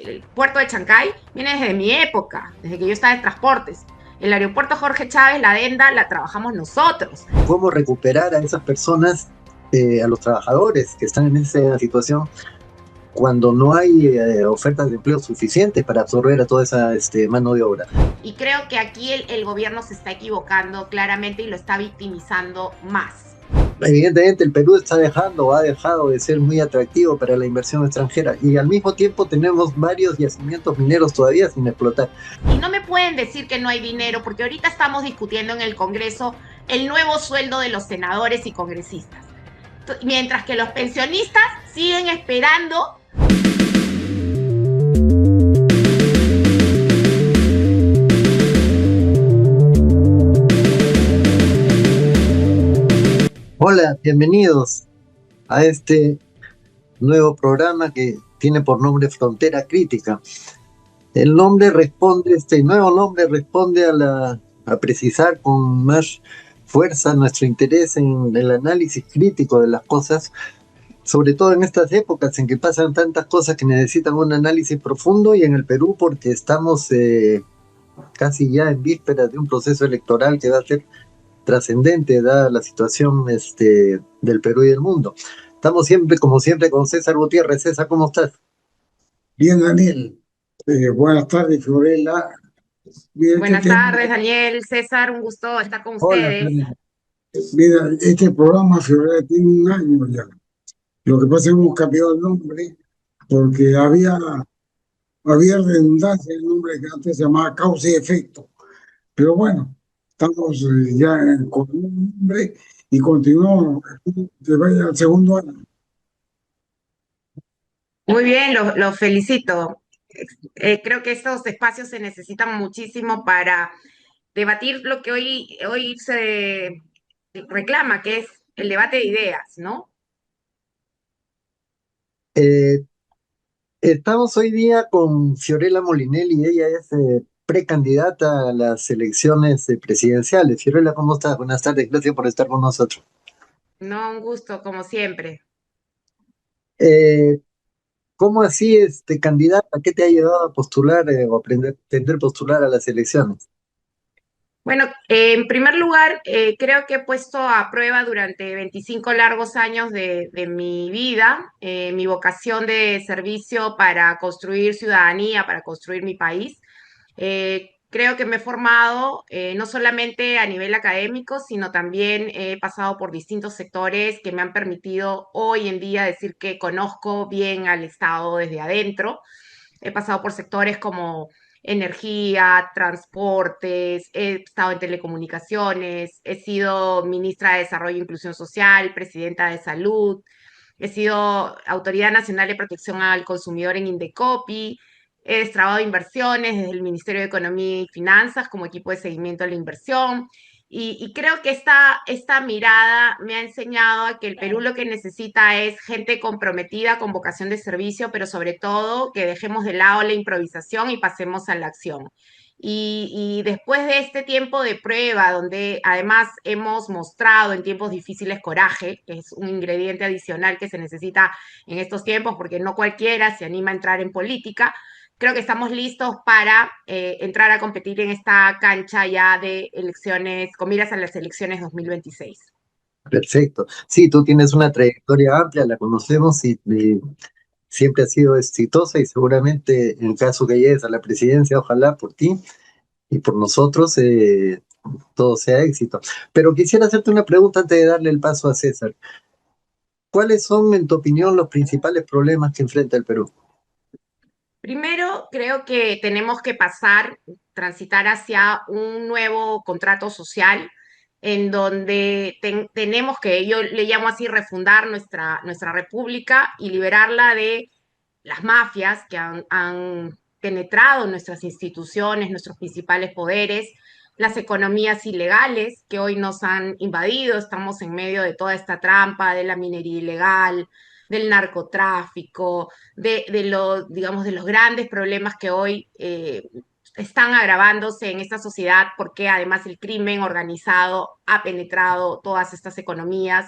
el puerto de Chancay viene desde mi época, desde que yo estaba en transportes. El aeropuerto Jorge Chávez, la adenda, la trabajamos nosotros. Cómo recuperar a esas personas, a los trabajadores que están en esa situación cuando no hay ofertas de empleo suficientes para absorber a toda esa mano de obra. Y creo que aquí el gobierno se está equivocando claramente y lo está victimizando más. Evidentemente el Perú está dejando o ha dejado de ser muy atractivo para la inversión extranjera y al mismo tiempo tenemos varios yacimientos mineros todavía sin explotar. Y no me pueden decir que no hay dinero, porque ahorita estamos discutiendo en el Congreso el nuevo sueldo de los senadores y congresistas. Mientras que los pensionistas siguen esperando. Hola, bienvenidos a este nuevo programa que tiene por nombre Frontera Crítica. El nombre responde, este nuevo nombre responde a precisar con más fuerza nuestro interés en el análisis crítico de las cosas, sobre todo en estas épocas en que pasan tantas cosas que necesitan un análisis profundo y en el Perú porque estamos casi ya en vísperas de un proceso electoral que va a ser trascendente dada la situación del Perú y del mundo. Estamos siempre, como siempre, con César Gutiérrez. César, ¿cómo estás? Bien, Daniel. Buenas tardes, Fiorella. Mira, este Buenas tema, tardes, Daniel, César, un gusto estar con hola, ustedes. Fiorella. Mira, este programa, Fiorella, tiene un año ya. Lo que pasa es que hemos cambiado el nombre porque había redundancia en el nombre que antes se llamaba Causa y Efecto. Pero bueno, estamos ya con un nombre y continuamos. Que vaya al segundo año. Muy bien, lo felicito. Creo que estos espacios se necesitan muchísimo para debatir lo que hoy se reclama, que es el debate de ideas, ¿no? Eh, Estamos hoy día con Fiorella Molinelli, ella es precandidata a las elecciones presidenciales. Fiorella, ¿cómo estás? Buenas tardes, gracias por estar con nosotros. No, un gusto, como siempre. Eh, ¿Cómo así candidata? ¿Qué te ha llevado a postular o pretender postular a las elecciones? Bueno, en primer lugar, creo que he puesto a prueba durante 25 largos años de mi vida mi vocación de servicio para construir ciudadanía, para construir mi país. Creo que me he formado no solamente a nivel académico, sino también he pasado por distintos sectores que me han permitido hoy en día decir que conozco bien al Estado desde adentro. He pasado por sectores como energía, transportes, he estado en telecomunicaciones, he sido ministra de Desarrollo e Inclusión Social, presidenta de Salud, he sido Autoridad Nacional de Protección al Consumidor en Indecopi, he destrabado inversiones desde el Ministerio de Economía y Finanzas como equipo de seguimiento de la inversión. Y creo que esta mirada me ha enseñado a que el Perú lo que necesita es gente comprometida con vocación de servicio, pero sobre todo que dejemos de lado la improvisación y pasemos a la acción. Y después de este tiempo de prueba, donde además hemos mostrado en tiempos difíciles coraje, que es un ingrediente adicional que se necesita en estos tiempos, porque no cualquiera se anima a entrar en política, creo que estamos listos para entrar a competir en esta cancha ya de elecciones, con miras a las elecciones 2026. Perfecto. Sí, tú tienes una trayectoria amplia, la conocemos y siempre has sido exitosa y seguramente en caso que llegues a la presidencia, ojalá por ti y por nosotros todo sea éxito. Pero quisiera hacerte una pregunta antes de darle el paso a César. ¿Cuáles son, en tu opinión, los principales problemas que enfrenta el Perú? Primero, creo que tenemos que transitar hacia un nuevo contrato social en donde tenemos que, yo le llamo así, refundar nuestra república y liberarla de las mafias que han penetrado en nuestras instituciones, nuestros principales poderes, las economías ilegales que hoy nos han invadido, estamos en medio de toda esta trampa de la minería ilegal, del narcotráfico, digamos, de los grandes problemas que hoy están agravándose en esta sociedad porque además el crimen organizado ha penetrado todas estas economías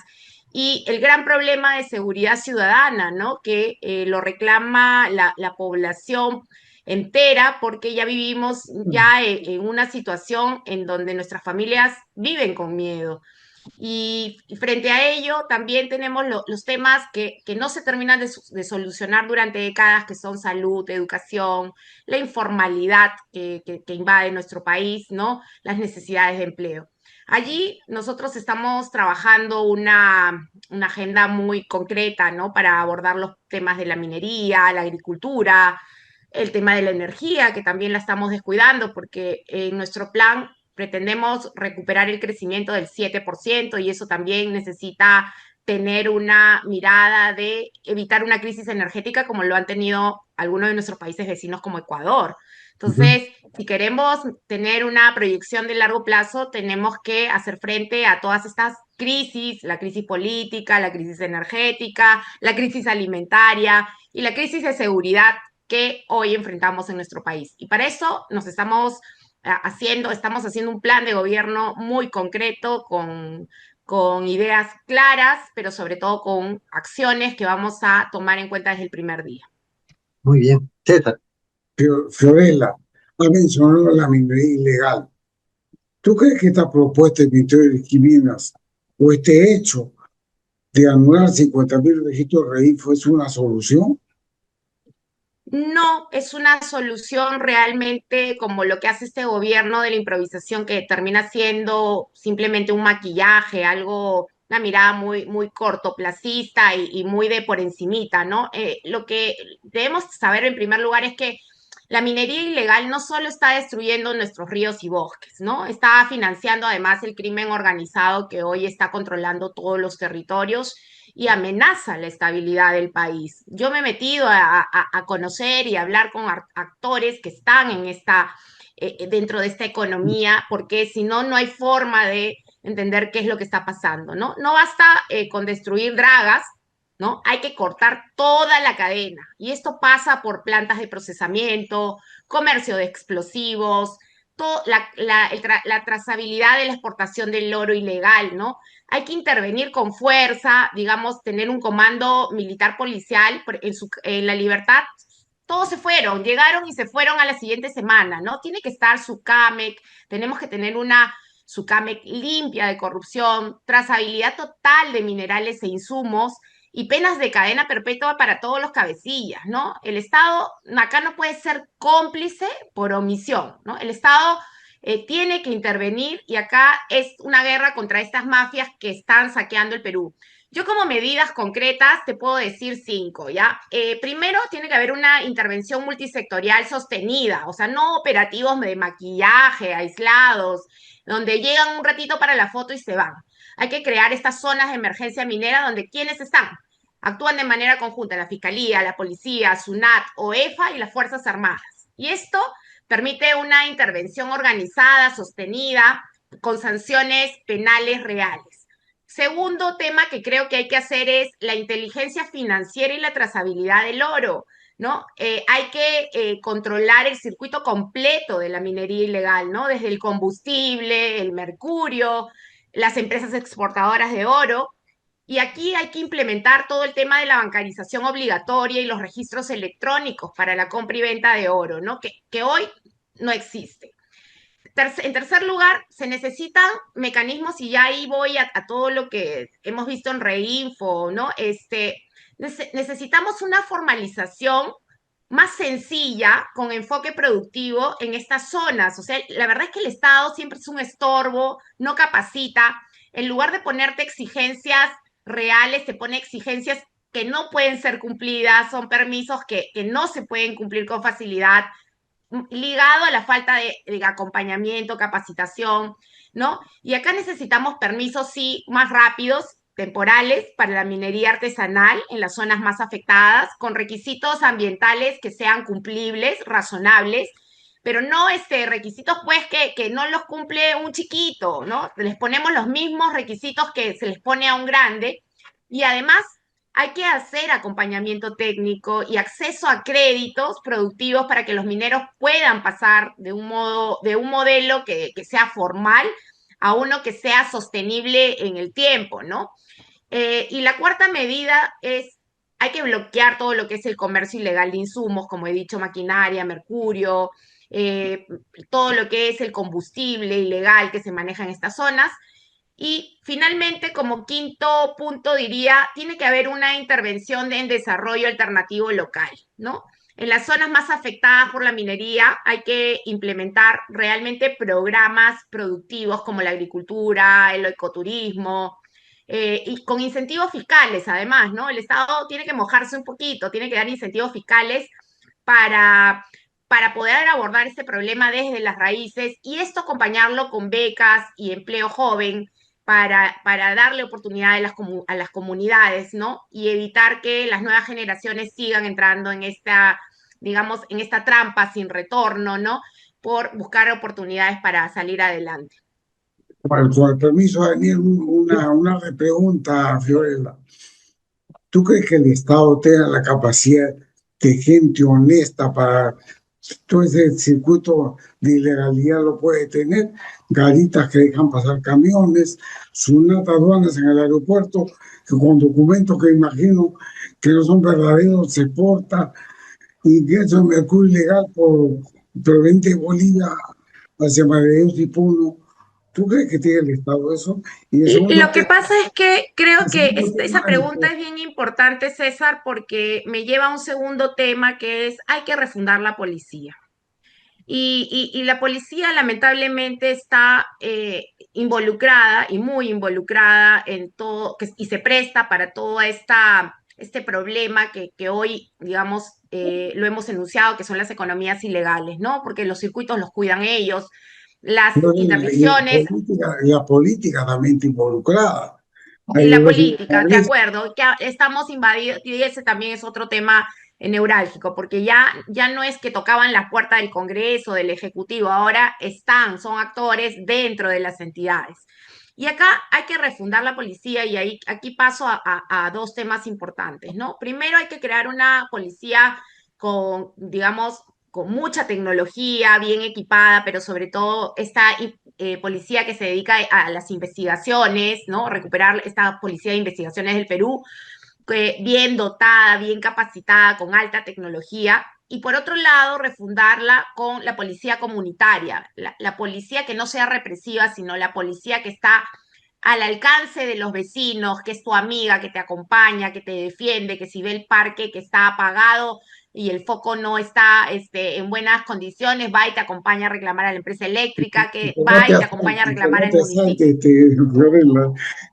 y el gran problema de seguridad ciudadana, ¿no? Que lo reclama la población entera porque ya vivimos ya en una situación en donde nuestras familias viven con miedo. Y frente a ello, también tenemos los temas que no se terminan de solucionar durante décadas, que son salud, educación, la informalidad que invade nuestro país, ¿no? Las necesidades de empleo. Allí nosotros estamos trabajando una agenda muy concreta, ¿no? Para abordar los temas de la minería, la agricultura, el tema de la energía, que también la estamos descuidando, porque en nuestro plan pretendemos recuperar el crecimiento del 7% y eso también necesita tener una mirada de evitar una crisis energética como lo han tenido algunos de nuestros países vecinos como Ecuador. Ujú. Entonces, si queremos tener una proyección de largo plazo, tenemos que hacer frente a todas estas crisis, la crisis política, la crisis energética, la crisis alimentaria y la crisis de seguridad que hoy enfrentamos en nuestro país. Y para eso nos estamos haciendo un plan de gobierno muy concreto, con ideas claras, pero sobre todo con acciones que vamos a tomar en cuenta desde el primer día. Muy bien. César, Fiorella, ha mencionado la minería ilegal. ¿Tú crees que esta propuesta del Ministerio de Minas o este hecho de anular 50.000 registros de registro es una solución? No es una solución realmente como lo que hace este gobierno de la improvisación, que termina siendo simplemente un maquillaje, algo, una mirada muy, muy cortoplacista y muy de por encimita, ¿no? Lo que debemos saber en primer lugar es que la minería ilegal no solo está destruyendo nuestros ríos y bosques, ¿no? Está financiando además el crimen organizado que hoy está controlando todos los territorios y amenaza la estabilidad del país. Yo me he metido a conocer y hablar con actores que están en dentro de esta economía, porque si no, no hay forma de entender qué es lo que está pasando, ¿no? No basta con destruir dragas, ¿no? Hay que cortar toda la cadena. Y esto pasa por plantas de procesamiento, comercio de explosivos, la trazabilidad de la exportación del oro ilegal, ¿no? Hay que intervenir con fuerza, digamos, tener un comando militar policial en La Libertad. Todos se fueron, llegaron y se fueron a la siguiente semana, ¿no? Tiene que estar Sucamec, tenemos que tener una Sucamec limpia de corrupción, trazabilidad total de minerales e insumos y penas de cadena perpetua para todos los cabecillas, ¿no? El Estado acá no puede ser cómplice por omisión, ¿no? El Estado tiene que intervenir y acá es una guerra contra estas mafias que están saqueando el Perú. Yo como medidas concretas te puedo decir cinco, ¿ya? Primero, tiene que haber una intervención multisectorial sostenida, o sea, no operativos de maquillaje aislados, donde llegan un ratito para la foto y se van. Hay que crear estas zonas de emergencia minera donde quienes están actúan de manera conjunta, la Fiscalía, la Policía, SUNAT, OEFA y las Fuerzas Armadas. Y esto permite una intervención organizada, sostenida, con sanciones penales reales. Segundo tema que creo que hay que hacer es la inteligencia financiera y la trazabilidad del oro, ¿no? Hay que controlar el circuito completo de la minería ilegal, ¿no? Desde el combustible, el mercurio, las empresas exportadoras de oro. Y aquí hay que implementar todo el tema de la bancarización obligatoria y los registros electrónicos para la compra y venta de oro, ¿no? Que hoy no existe. En tercer lugar, se necesitan mecanismos, y ya ahí voy a todo lo que hemos visto en Reinfo, ¿no? Necesitamos una formalización más sencilla, con enfoque productivo en estas zonas. O sea, la verdad es que el Estado siempre es un estorbo, no capacita. En lugar de ponerte exigencias reales, te pone exigencias que no pueden ser cumplidas, son permisos que no se pueden cumplir con facilidad, ligado a la falta de acompañamiento, capacitación, ¿no? Y acá necesitamos permisos, sí, más rápidos, temporales, para la minería artesanal en las zonas más afectadas, con requisitos ambientales que sean cumplibles, razonables, pero no requisitos pues que no los cumple un chiquito, ¿no? Les ponemos los mismos requisitos que se les pone a un grande, y además hay que hacer acompañamiento técnico y acceso a créditos productivos para que los mineros puedan pasar de un modelo que sea formal a uno que sea sostenible en el tiempo, ¿no? Y la cuarta medida es, hay que bloquear todo lo que es el comercio ilegal de insumos, como he dicho, maquinaria, mercurio, eh, todo lo que es el combustible ilegal que se maneja en estas zonas. Y finalmente, como quinto punto, diría, tiene que haber una intervención en desarrollo alternativo local, ¿no? En las zonas más afectadas por la minería hay que implementar realmente programas productivos como la agricultura, el ecoturismo, y con incentivos fiscales además, ¿no? El Estado tiene que mojarse un poquito, tiene que dar incentivos fiscales para, para poder abordar este problema desde las raíces y esto acompañarlo con becas y empleo joven para darle oportunidad a las comunidades, ¿no? Y evitar que las nuevas generaciones sigan entrando en esta, digamos, en esta trampa sin retorno, ¿no? Por buscar oportunidades para salir adelante. Con el permiso de Daniel, una repregunta, Fiorella. ¿Tú crees que el Estado tenga la capacidad de gente honesta para todo ese circuito de ilegalidad lo puede tener? Garitas que dejan pasar camiones, sunatas aduanas en el aeropuerto, que con documentos que imagino que no son verdaderos se porta y que eso es mercurio ilegal por proveniente de Bolivia hacia Madrid y Puno. ¿Tú crees que tiene el Estado eso? Y el segundo Lo que pasa es que creo el que segundo esa tema pregunta es bien importante, César, porque me lleva a un segundo tema que es, hay que refundar la policía. Y la policía lamentablemente está involucrada y muy involucrada en todo, y se presta para todo este problema que hoy, digamos, lo hemos enunciado, que son las economías ilegales, ¿no? Porque los circuitos los cuidan ellos, las y interdicciones, la política también está involucrada. Hay la gobiernos política, de acuerdo, que estamos invadidos, y ese también es otro tema neurálgico, porque ya no es que tocaban la puerta del Congreso, del Ejecutivo, ahora son actores dentro de las entidades. Y acá hay que refundar la policía y aquí paso a dos temas importantes, ¿no? Primero hay que crear una policía con, digamos, con mucha tecnología, bien equipada, pero sobre todo esta policía que se dedica a las investigaciones, ¿no? Recuperar esta policía de investigaciones del Perú, bien dotada, bien capacitada, con alta tecnología. Y por otro lado, refundarla con la policía comunitaria, la policía que no sea represiva, sino la policía que está al alcance de los vecinos, que es tu amiga, que te acompaña, que te defiende, que si ve el parque que está apagado y el foco no está en buenas condiciones, va y te acompaña a reclamar a la empresa eléctrica, que que no va te y te acompaña a asalte, que reclamar no al te municipio. asalte, Fiorella,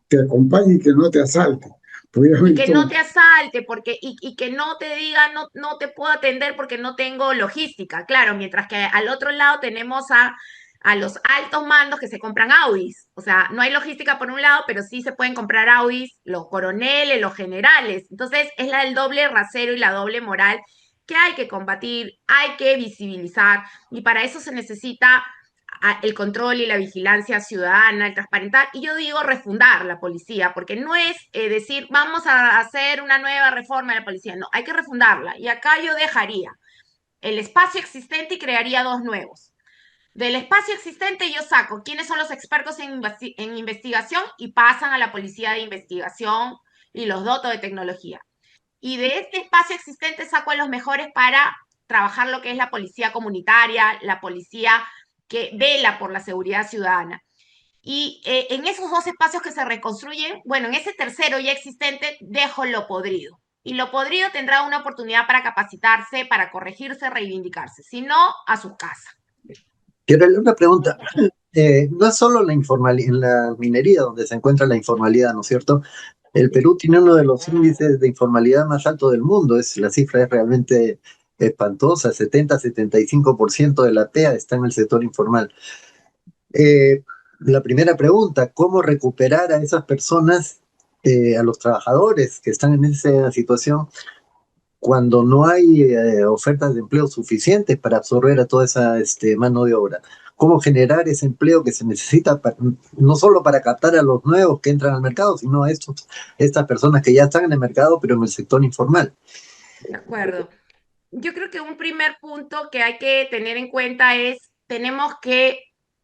te acompañe y que no te asalte. Pues ya Y ven que no tú. te asalte y que no te diga no te puedo atender porque no tengo logística, claro, mientras que al otro lado tenemos a los altos mandos que se compran Audis, o sea, no hay logística por un lado, pero sí se pueden comprar Audis los coroneles, los generales, entonces es el doble rasero y la doble moral que hay que combatir, hay que visibilizar y para eso se necesita el control y la vigilancia ciudadana, el transparentar, y yo digo refundar la policía, porque no es decir, vamos a hacer una nueva reforma de la policía, no, hay que refundarla. Y acá yo dejaría el espacio existente y crearía dos nuevos. Del espacio existente yo saco quiénes son los expertos en investigación y pasan a la policía de investigación y los doto de tecnología. Y de este espacio existente saco a los mejores para trabajar lo que es la policía comunitaria, la policía que vela por la seguridad ciudadana. Y en esos dos espacios que se reconstruyen, bueno, en ese tercero ya existente, dejo lo podrido. Y lo podrido tendrá una oportunidad para capacitarse, para corregirse, reivindicarse. Si no, a su casa. Quiero hacerle una pregunta. No es solo la en la minería donde se encuentra la informalidad, ¿no es cierto? El Perú tiene uno de los índices de informalidad más altos del mundo. La cifra es realmente espantosa. 70-75% de la TEA está en el sector informal. Eh, la primera pregunta, ¿cómo recuperar a esas personas, a los trabajadores que están en esa situación, cuando no hay ofertas de empleo suficientes para absorber a toda esa mano de obra? ¿Cómo generar ese empleo que se necesita no solo para captar a los nuevos que entran al mercado, sino a estas personas que ya están en el mercado, pero en el sector informal? De acuerdo. Yo creo que un primer punto que hay que tener en cuenta es, tenemos que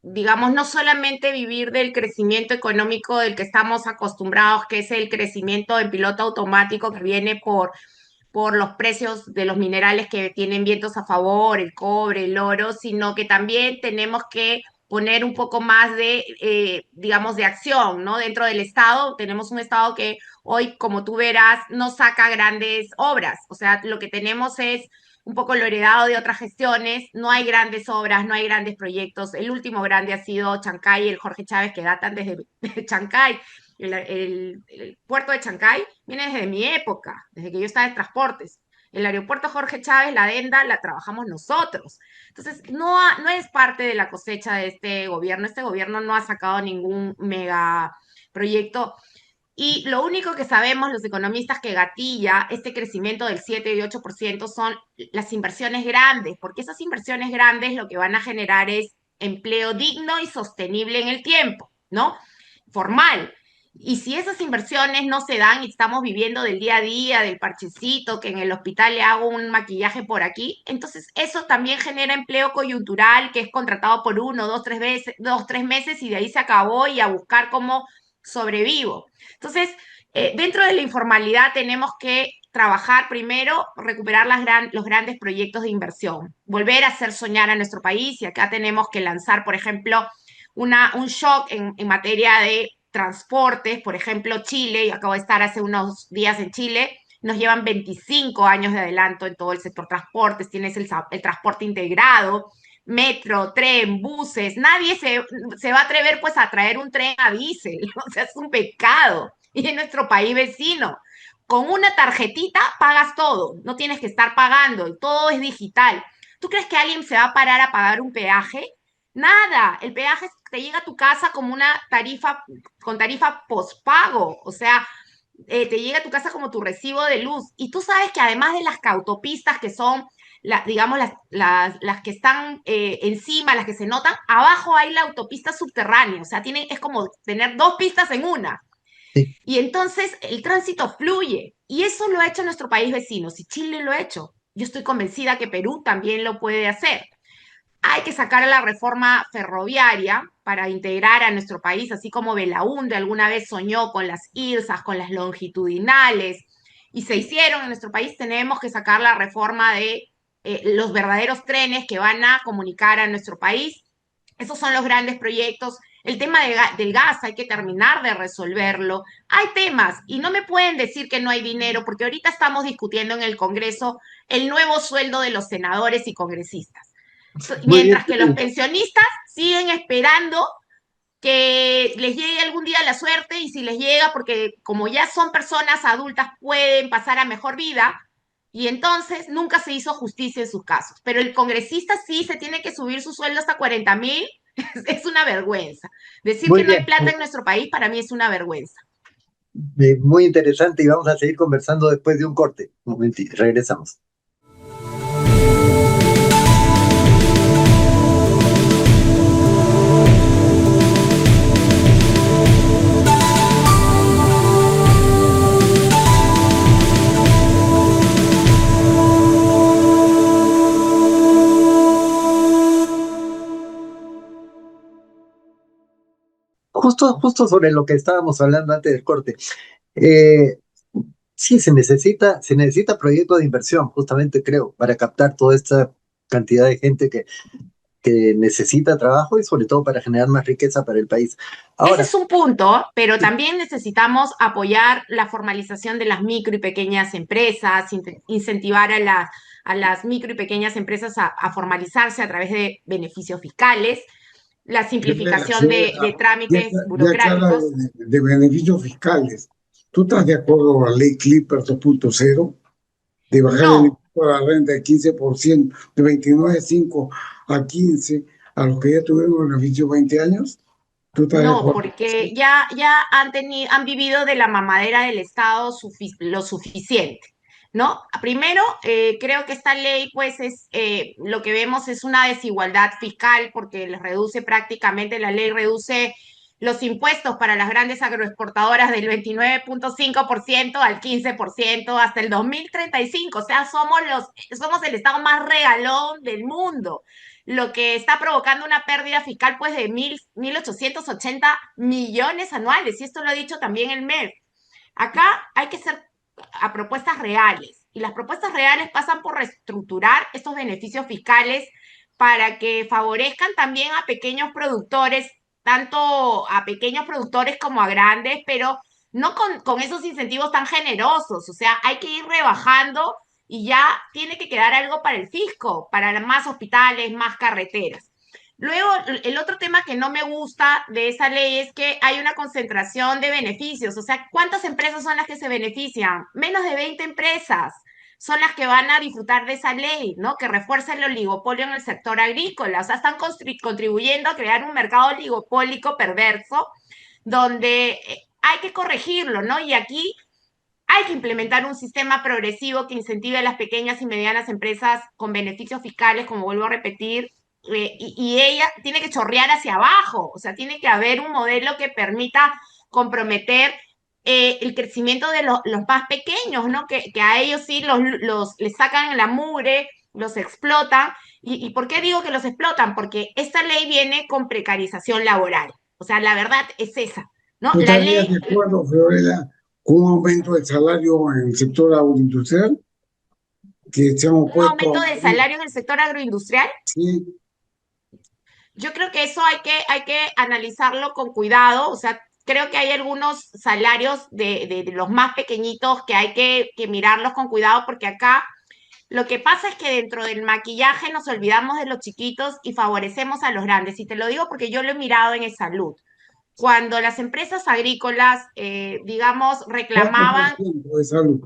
digamos, no solamente vivir del crecimiento económico del que estamos acostumbrados, que es el crecimiento en piloto automático que viene por los precios de los minerales que tienen vientos a favor, el cobre, el oro, sino que también tenemos que poner un poco más de, digamos, de acción, ¿no? Dentro del Estado, tenemos un Estado que hoy, como tú verás, no saca grandes obras, o sea, lo que tenemos es un poco lo heredado de otras gestiones, no hay grandes obras, no hay grandes proyectos, el último grande ha sido Chancay y el Jorge Chávez, que datan desde Chancay, el puerto de Chancay viene desde mi época, desde que yo estaba en transportes. El aeropuerto Jorge Chávez, la adenda, la trabajamos nosotros. Entonces, no es parte de la cosecha de este gobierno. Este gobierno no ha sacado ningún mega proyecto. Y lo único que sabemos los economistas que gatilla este crecimiento del 7 y 8% son las inversiones grandes, porque esas inversiones grandes lo que van a generar es empleo digno y sostenible en el tiempo, ¿no? Formal. Y si esas inversiones no se dan y estamos viviendo del día a día, del parchecito, que en el hospital le hago un maquillaje por aquí, entonces eso también genera empleo coyuntural que es contratado por 1, 2, 3 veces, 2, 3 meses y de ahí se acabó y a buscar cómo sobrevivo. Entonces, dentro de la informalidad tenemos que trabajar primero, recuperar los grandes proyectos de inversión, volver a hacer soñar a nuestro país y acá tenemos que lanzar, por ejemplo, un shock en materia de transportes, por ejemplo, Chile, y acabo de estar hace unos días en Chile, nos llevan 25 años de adelanto en todo el sector transportes, tienes el transporte integrado, metro, tren, buses, nadie se va a atrever pues a traer un tren a diésel, o sea, es un pecado. Y en nuestro país vecino, con una tarjetita pagas todo, no tienes que estar pagando, todo es digital. ¿Tú crees que alguien se va a parar a pagar un peaje? Nada, el peaje te llega a tu casa como una tarifa, con tarifa postpago, o sea, te llega a tu casa como tu recibo de luz. Y tú sabes que además de las autopistas que son, digamos, las que están encima, las que se notan, abajo hay la autopista subterránea, o sea, es como tener dos pistas en una. Sí. Y entonces el tránsito fluye. Y eso lo ha hecho nuestro país vecino. Si Chile lo ha hecho, yo estoy convencida que Perú también lo puede hacer. Hay que sacar la reforma ferroviaria para integrar a nuestro país, así como Belaúnde alguna vez soñó con las IRSAs, con las longitudinales, y se hicieron en nuestro país. Tenemos que sacar la reforma de los verdaderos trenes que van a comunicar a nuestro país. Esos son los grandes proyectos. El tema del gas hay que terminar de resolverlo. Hay temas y no me pueden decir que no hay dinero porque ahorita estamos discutiendo en el Congreso el nuevo sueldo de los senadores y congresistas. Muy bien. Mientras que los pensionistas siguen esperando que les llegue algún día la suerte y si les llega, porque como ya son personas adultas, pueden pasar a mejor vida y entonces nunca se hizo justicia en sus casos. Pero el congresista sí se tiene que subir su sueldo hasta 40,000, es una vergüenza. Decir Muy que no hay bien. plata en nuestro país para mí es una vergüenza. Muy interesante y vamos a seguir conversando después de un corte. Un momentito, regresamos. Justo sobre lo que estábamos hablando antes del corte. Eh, sí, se necesita proyectos de inversión, justamente creo, para captar toda esta cantidad de gente que necesita trabajo y sobre todo para generar más riqueza para el país. Ese Ahora, es un punto, pero también necesitamos apoyar la formalización de las micro y pequeñas empresas, incentivar a las micro y pequeñas empresas a formalizarse a través de beneficios fiscales, la simplificación de Ya, trámites ya que habla burocráticos. de beneficios fiscales, ¿tú estás de acuerdo con la ley Clipper 2.0 de bajar el No, impuesto a la renta de 15%, de 29,5 a 15, a los que ya tuvieron beneficios 20 años? ¿Tú estás de no, acuerdo? porque ya han vivido de la mamadera del Estado lo suficiente, ¿no? Primero, creo que esta ley, pues, lo que vemos es una desigualdad fiscal porque les reduce prácticamente, la ley reduce los impuestos para las grandes agroexportadoras del 29,5% al 15% hasta el 2035. O sea, somos el Estado más regalón del mundo. lo que está provocando una pérdida fiscal pues de 1.880 millones anuales, y esto lo ha dicho también el MEF. Acá hay que ser a propuestas reales, y las propuestas reales pasan por reestructurar estos beneficios fiscales para que favorezcan también a pequeños productores, tanto a pequeños productores como a grandes, pero no con esos incentivos tan generosos. O sea, hay que ir rebajando y ya tiene que quedar algo para el fisco, para más hospitales, más carreteras. Luego, el otro tema que no me gusta de esa ley es que hay una concentración de beneficios. O sea, ¿cuántas empresas son las que se benefician? Menos de 20 empresas son las que van a disfrutar de esa ley, ¿no? Que refuerza el oligopolio en el sector agrícola. O sea, están contribuyendo a crear un mercado oligopólico perverso donde hay que corregirlo, ¿no? Y aquí hay que implementar un sistema progresivo que incentive a las pequeñas y medianas empresas con beneficios fiscales, como vuelvo a repetir, y ella tiene que chorrear hacia abajo. O sea, tiene que haber un modelo que permita comprometer el crecimiento de los más pequeños, ¿no? Que a ellos sí les sacan la mugre, los explotan. ¿Y por qué digo que los explotan? Porque esta ley viene con precarización laboral. O sea, la verdad es esa, ¿no? ¿Tú La estarías ley, de acuerdo, Fiorella, con un aumento del salario en el sector agroindustrial que se han un opuesto aumento a del salario en el sector agroindustrial. sí, Yo creo que eso hay que analizarlo con cuidado. O sea, creo que hay algunos salarios de los más pequeñitos que hay que mirarlos con cuidado, porque acá lo que pasa es que dentro del maquillaje nos olvidamos de los chiquitos y favorecemos a los grandes. Y te lo digo porque yo lo he mirado en salud. Cuando las empresas agrícolas, digamos, reclamaban 4% de salud,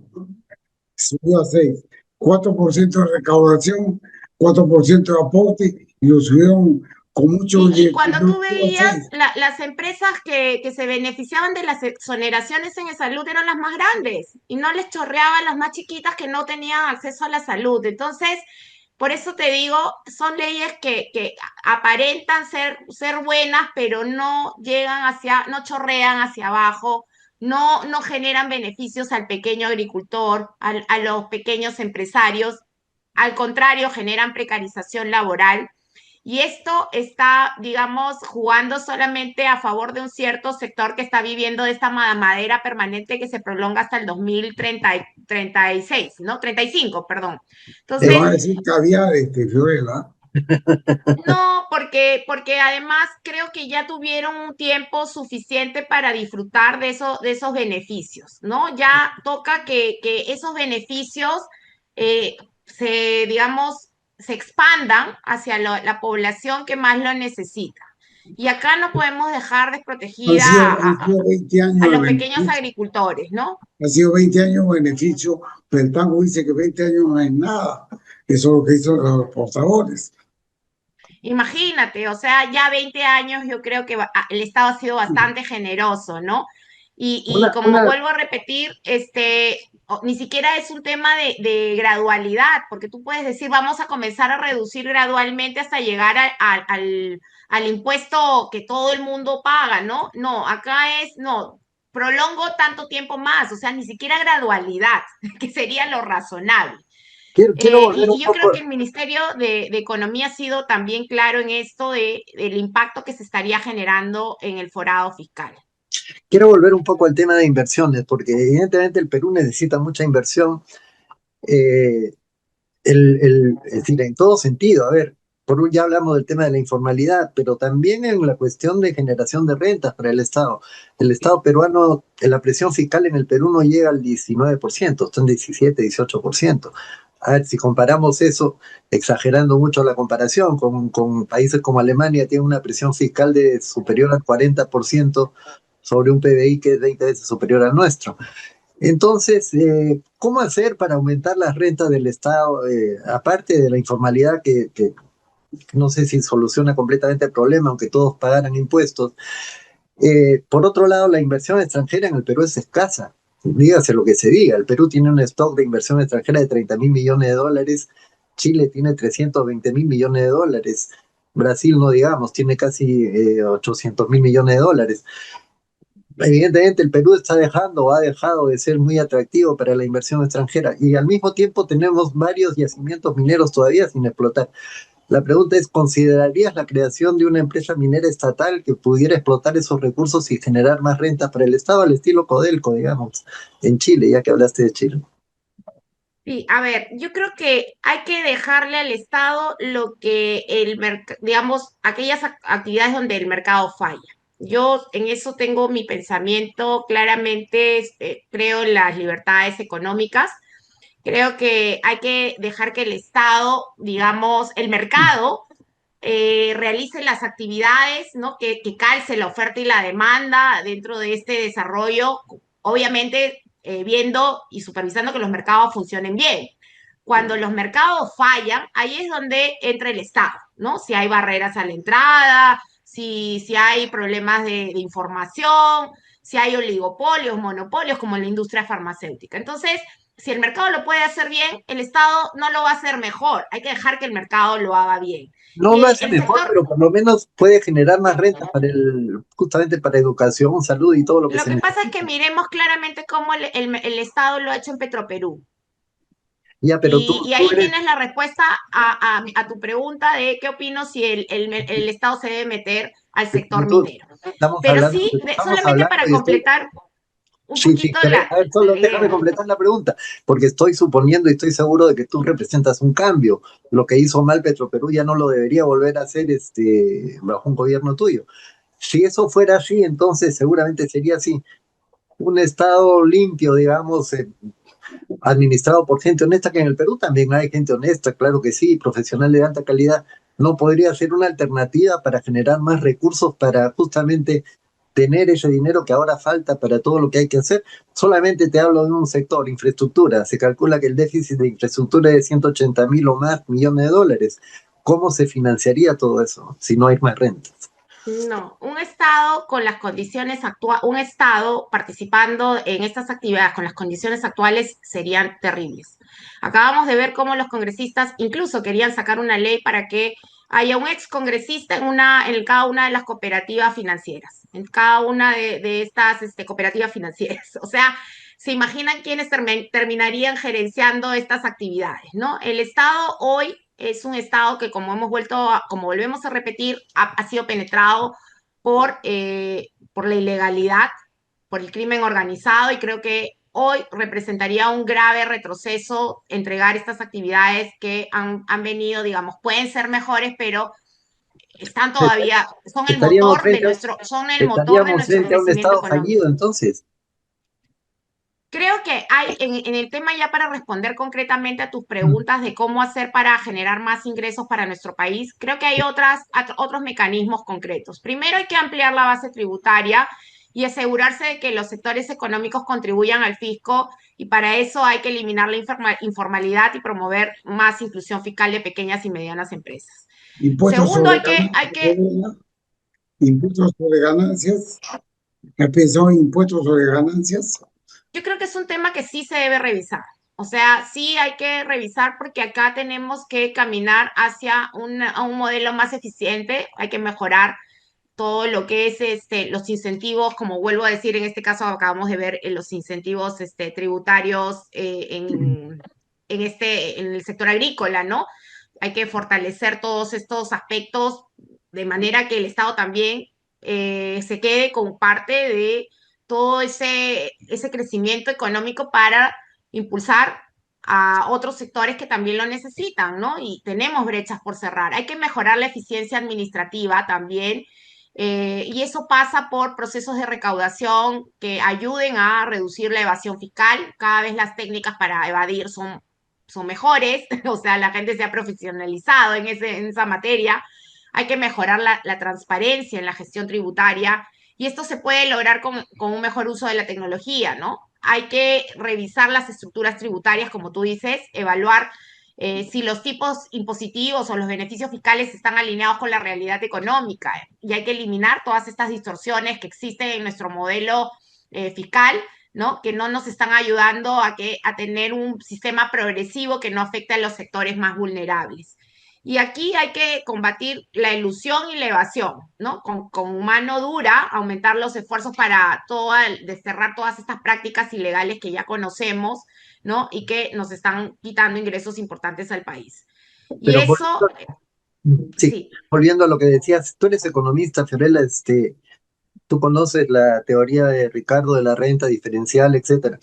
subió a 6, 4% de recaudación, 4% de aporte y lo subieron con mucho y cuando tú a veías 6. las empresas que se beneficiaban de las exoneraciones en salud eran las más grandes y no les chorreaban las más chiquitas que no tenían acceso a la salud. Entonces, por eso te digo, son leyes que aparentan ser buenas, pero no llegan no chorrean hacia abajo, no generan beneficios al pequeño agricultor, a los pequeños empresarios. Al contrario, generan precarización laboral, y esto está, digamos, jugando solamente a favor de un cierto sector que está viviendo de esta madera permanente que se prolonga hasta el 2036, ¿no? 35, perdón. Te Entonces, van a decir caviar, Fiorella. no, porque además creo que ya tuvieron un tiempo suficiente para disfrutar de esos beneficios, ¿no? Ya toca que esos beneficios eh, digamos, se expandan hacia la población que más lo necesita. Y acá no podemos dejar desprotegida Han sido 20 a años de los pequeños beneficio. agricultores, ¿no? Han sido 20 años de beneficio, pero el tango dice que 20 años no es nada. Eso es lo que hizo los portadores. Imagínate, o sea, ya 20 años yo creo que el Estado ha sido bastante generoso, ¿no? Y Una, como una, vuelvo a repetir, ni siquiera es un tema de gradualidad, porque tú puedes decir, vamos a comenzar a reducir gradualmente hasta llegar al impuesto que todo el mundo paga, ¿no? No, acá no, prolongo tanto tiempo más, o sea, ni siquiera gradualidad, que sería lo razonable. quiero volver un Y yo creo que poco. el Ministerio de Economía ha sido también claro en esto del impacto que se estaría generando en el forado fiscal. Quiero volver un poco al tema de inversiones, porque evidentemente el Perú necesita mucha inversión, eh, es decir, en todo sentido. A ver, ya hablamos del tema de la informalidad, pero también en la cuestión de generación de rentas para el Estado. El Estado peruano, la presión fiscal en el Perú no llega al 19%, está en 17, 18%. A ver, si comparamos eso, exagerando mucho la comparación con países como Alemania, tiene una presión fiscal de superior al 40% sobre un PBI que es 20 veces superior al nuestro. Entonces, ¿cómo hacer para aumentar las rentas del Estado, aparte de la informalidad que no sé si soluciona completamente el problema, aunque todos pagaran impuestos? Por otro lado, la inversión extranjera en el Perú es escasa. Dígase lo que se diga, el Perú tiene un stock de inversión extranjera de 30.000 millones de dólares, Chile tiene 320.000 millones de dólares, Brasil, no digamos, tiene casi 800.000 millones de dólares. Evidentemente el Perú está dejando o ha dejado de ser muy atractivo para la inversión extranjera, y al mismo tiempo tenemos varios yacimientos mineros todavía sin explotar. La pregunta es, ¿considerarías la creación de una empresa minera estatal que pudiera explotar esos recursos y generar más rentas para el Estado al estilo Codelco, digamos, en Chile, ya que hablaste de Chile? Sí, a ver, yo creo que hay que dejarle al Estado lo que digamos, aquellas actividades donde el mercado falla. Yo en eso tengo mi pensamiento claramente, creo en las libertades económicas. Creo que hay que dejar que el Estado, digamos, el mercado, realice las actividades, ¿no? Que calce la oferta y la demanda dentro de este desarrollo, obviamente viendo y supervisando que los mercados funcionen bien. Cuando los mercados fallan, ahí es donde entra el Estado, ¿no? Si hay barreras a la entrada, si hay problemas de información, si hay oligopolios, monopolios, como en la industria farmacéutica. Entonces, si el mercado lo puede hacer bien, el Estado no lo va a hacer mejor. Hay que dejar que el mercado lo haga bien. No Y lo hace el mejor, sector, pero por lo menos puede generar más rentas para justamente para educación, salud y todo lo que lo se que pasa es que necesita. miremos claramente cómo el Estado lo ha hecho en Petroperú. Ya, pero Y tú ahí eres, tienes la respuesta a tu pregunta de qué opino si el Estado se debe meter al sector pero tú, minero. Pero sí, estamos solamente hablando para y estoy. completar un Sí, sí, poquito pero la, a ver, solo la déjame idea. completar la pregunta, porque estoy suponiendo y estoy seguro de que tú representas un cambio. Lo que hizo mal Petroperú ya no lo debería volver a hacer bajo un gobierno tuyo. Si eso fuera así, entonces seguramente sería así. Un estado limpio, digamos, administrado por gente honesta, que en el Perú también hay gente honesta, claro que sí, profesional de alta calidad. No podría ser una alternativa para generar más recursos para justamente tener ese dinero que ahora falta para todo lo que hay que hacer. Solamente te hablo de un sector, infraestructura. Se calcula que el déficit de infraestructura es de 180.000 o más millones de dólares. ¿Cómo se financiaría todo eso si no hay más rentas? No, un Estado con las condiciones actuales, un Estado participando en estas actividades con las condiciones actuales serían terribles. Acabamos de ver cómo los congresistas incluso querían sacar una ley para que haya un ex congresista en cada una de las cooperativas financieras, en cada una de estas cooperativas financieras. O sea, se imaginan quiénes terminarían gerenciando estas actividades, ¿no? El Estado hoy es un Estado que, como volvemos a repetir, ha sido penetrado por la ilegalidad, por el crimen organizado, y creo que hoy representaría un grave retroceso entregar estas actividades que han venido, digamos, pueden ser mejores, pero están todavía, Estaríamos frente a, son el motor de estaríamos nuestro frente a un crecimiento estado económico. fallido, entonces. Creo que hay en el tema ya para responder concretamente a tus preguntas de cómo hacer para generar más ingresos para nuestro país, creo que hay otros mecanismos concretos. Primero hay que ampliar la base tributaria y asegurarse de que los sectores económicos contribuyan al fisco y para eso hay que eliminar la informalidad y promover más inclusión fiscal de pequeñas y medianas empresas. Impuestos Segundo, sobre ganancias, impuestos sobre ganancias. ¿Has pensado en impuestos sobre ganancias? yo creo que es un tema que sí se debe revisar. O sea, sí hay que revisar porque acá tenemos que caminar hacia a un modelo más eficiente, hay que mejorar todo lo que es los incentivos, como vuelvo a decir, en este caso acabamos de ver los incentivos tributarios en el sector agrícola, ¿no? Hay que fortalecer todos estos aspectos de manera que el Estado también se quede con parte de todo ese crecimiento económico para impulsar a otros sectores que también lo necesitan, ¿no? Y tenemos brechas por cerrar. Hay que mejorar la eficiencia administrativa también, y eso pasa por procesos de recaudación que ayuden a reducir la evasión fiscal. Cada vez las técnicas para evadir son mejores, o sea, la gente se ha profesionalizado en esa materia. Hay que mejorar la transparencia en la gestión tributaria y esto se puede lograr con un mejor uso de la tecnología, ¿no? Hay que revisar las estructuras tributarias, como tú dices, evaluar si los tipos impositivos o los beneficios fiscales están alineados con la realidad económica, y hay que eliminar todas estas distorsiones que existen en nuestro modelo fiscal, ¿no? Que no nos están ayudando a tener un sistema progresivo que no afecte a los sectores más vulnerables. Y aquí hay que combatir la ilusión y la evasión, ¿no? Con mano dura, aumentar los esfuerzos para desterrar todas estas prácticas ilegales que ya conocemos, ¿no? Y que nos están quitando ingresos importantes al país. Y Pero por eso, ejemplo, Sí, Sí. volviendo a lo que decías, tú eres economista, Fiorella, tú conoces la teoría de Ricardo de la renta diferencial, etcétera.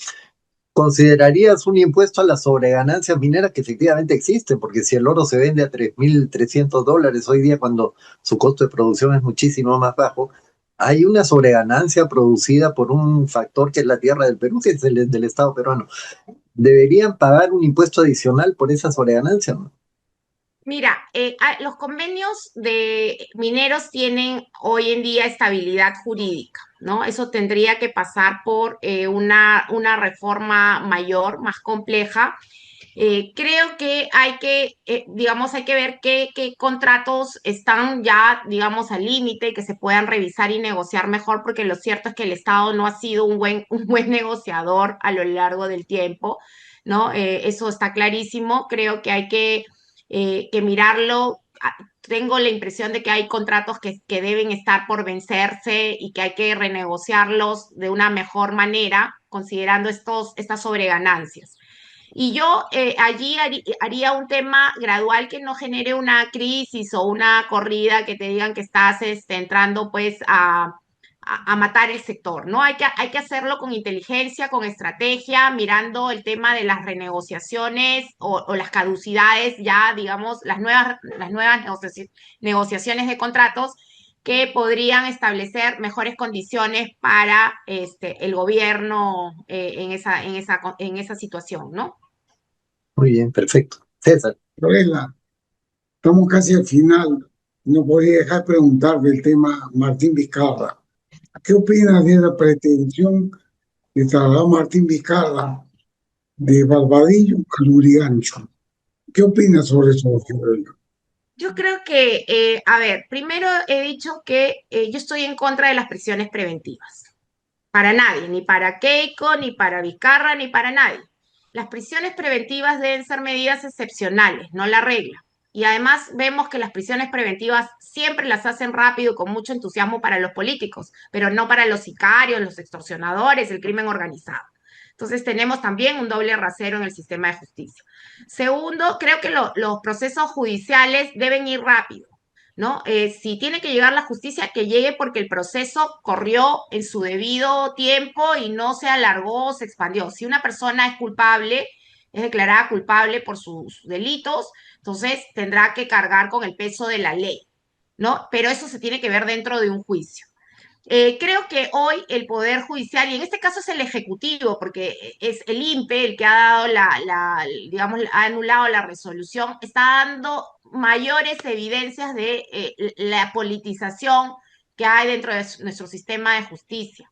¿Considerarías un impuesto a las sobreganancias mineras que efectivamente existe? Porque si el oro se vende a $3.300 hoy día cuando su costo de producción es muchísimo más bajo, hay una sobreganancia producida por un factor que es la tierra del Perú, que es del Estado peruano. ¿Deberían pagar un impuesto adicional por esa sobreganancia, no? Mira, los convenios de mineros tienen hoy en día estabilidad jurídica, ¿no? Eso tendría que pasar por una reforma mayor, más compleja. Creo que digamos, hay que ver qué contratos están ya, digamos, al límite, que se puedan revisar y negociar mejor, porque lo cierto es que el Estado no ha sido un buen negociador a lo largo del tiempo, ¿no? Eso está clarísimo. Creo que hay que mirarlo. Tengo la impresión de que hay contratos que deben estar por vencerse y que hay que renegociarlos de una mejor manera, considerando estas sobreganancias. Y yo allí haría un tema gradual que no genere una crisis o una corrida que te digan que estás entrando pues a matar el sector, ¿no? Hay que hacerlo con inteligencia, con estrategia, mirando el tema de las renegociaciones o las caducidades, ya digamos, las nuevas negociaciones de contratos que podrían establecer mejores condiciones para el gobierno en esa situación, ¿no? Muy bien, perfecto. César. Lorena, estamos casi al final. No podía dejar de preguntar del tema Martín Vizcarra. ¿Qué opinas de la pretensión de trasladar a Martín Vizcarra de Barbadillo a Lurigancho? ¿Qué opinas sobre eso, Lorena? Yo creo que, a ver, primero he dicho que yo estoy en contra de las prisiones preventivas. Para nadie, ni para Keiko, ni para Vizcarra, ni para nadie. Las prisiones preventivas deben ser medidas excepcionales, no la regla. Y además vemos que las prisiones preventivas siempre las hacen rápido, con mucho entusiasmo para los políticos, pero no para los sicarios, los extorsionadores, el crimen organizado. Entonces tenemos también un doble rasero en el sistema de justicia. Segundo, creo que los procesos judiciales deben ir rápido, ¿no? Si tiene que llegar la justicia, que llegue porque el proceso corrió en su debido tiempo y no se alargó o se expandió. Si una persona es culpable, es declarada culpable por sus delitos, entonces tendrá que cargar con el peso de la ley, ¿no? Pero eso se tiene que ver dentro de un juicio. Creo que hoy el Poder Judicial, y en este caso es el Ejecutivo, porque es el INPE el que ha dado digamos, ha anulado la resolución, está dando mayores evidencias de la politización que hay dentro de nuestro sistema de justicia,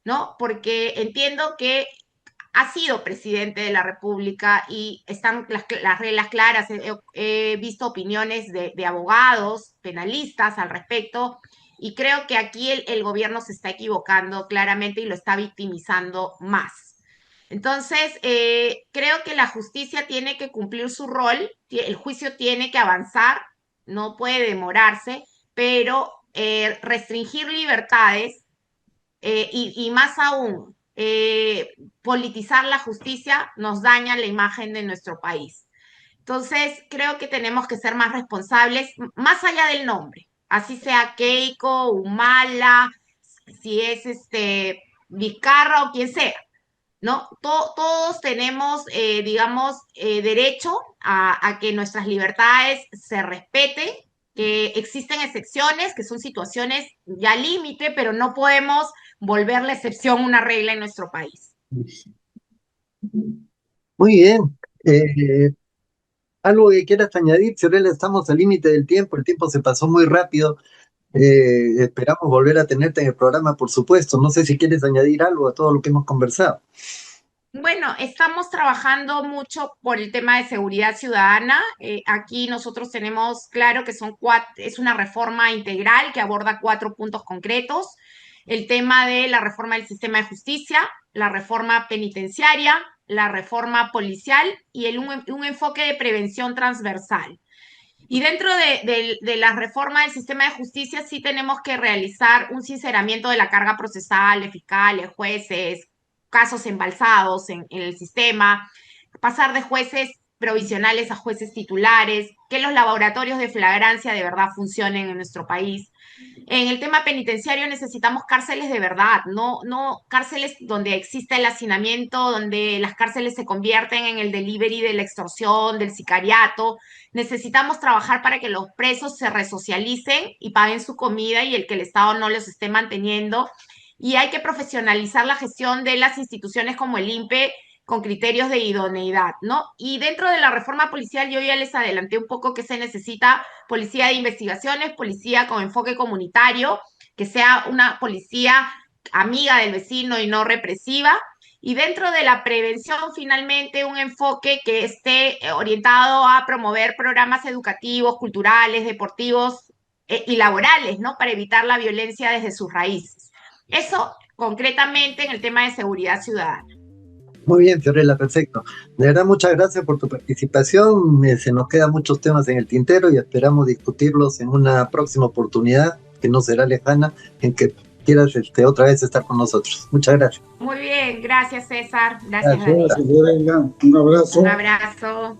¿no? Porque entiendo que ha sido presidente de la República y están las reglas claras. He visto opiniones de abogados, penalistas al respecto, y creo que aquí el gobierno se está equivocando claramente y lo está victimizando más. Entonces, creo que la justicia tiene que cumplir su rol, el juicio tiene que avanzar, no puede demorarse, pero restringir libertades y más aún, politizar la justicia nos daña la imagen de nuestro país. Entonces, creo que tenemos que ser más responsables, más allá del nombre, así sea Keiko, Humala, si es Vizcarra o quien sea, ¿no? Todos tenemos, digamos, derecho a que nuestras libertades se respeten, que existen excepciones, que son situaciones ya límite, pero no podemos volver la excepción una regla en nuestro país. Muy bien. Algo que quieras añadir, Fiorella, estamos al límite del tiempo, el tiempo se pasó muy rápido. Esperamos volver a tenerte en el programa, por supuesto. No sé si quieres añadir algo a todo lo que hemos conversado. Bueno, estamos trabajando mucho por el tema de seguridad ciudadana. Aquí nosotros tenemos claro que es una reforma integral que aborda 4 puntos concretos. El tema de la reforma del sistema de justicia, la reforma penitenciaria, la reforma policial y un enfoque de prevención transversal. Y dentro de la reforma del sistema de justicia sí tenemos que realizar un sinceramiento de la carga procesal de fiscales, jueces, casos embalsados en el sistema, pasar de jueces provisionales a jueces titulares, que los laboratorios de flagrancia de verdad funcionen en nuestro país. En el tema penitenciario necesitamos cárceles de verdad, no cárceles donde exista el hacinamiento, donde las cárceles se convierten en el delivery de la extorsión, del sicariato. Necesitamos trabajar para que los presos se resocialicen y paguen su comida y el que el Estado no los esté manteniendo. Y hay que profesionalizar la gestión de las instituciones como el INPE con criterios de idoneidad, ¿no? Y dentro de la reforma policial yo ya les adelanté un poco que se necesita policía de investigaciones, policía con enfoque comunitario, que sea una policía amiga del vecino y no represiva. Y dentro de la prevención, finalmente, un enfoque que esté orientado a promover programas educativos, culturales, deportivos y laborales, ¿no? Para evitar la violencia desde sus raíces. Eso concretamente en el tema de seguridad ciudadana. Muy bien, Fiorella, perfecto. De verdad, muchas gracias por tu participación. Se nos quedan muchos temas en el tintero y esperamos discutirlos en una próxima oportunidad, que no será lejana, en que quieras otra vez estar con nosotros. Muchas gracias. Muy bien, gracias César. Gracias, Gracias, Fiorella. Un abrazo. Un abrazo.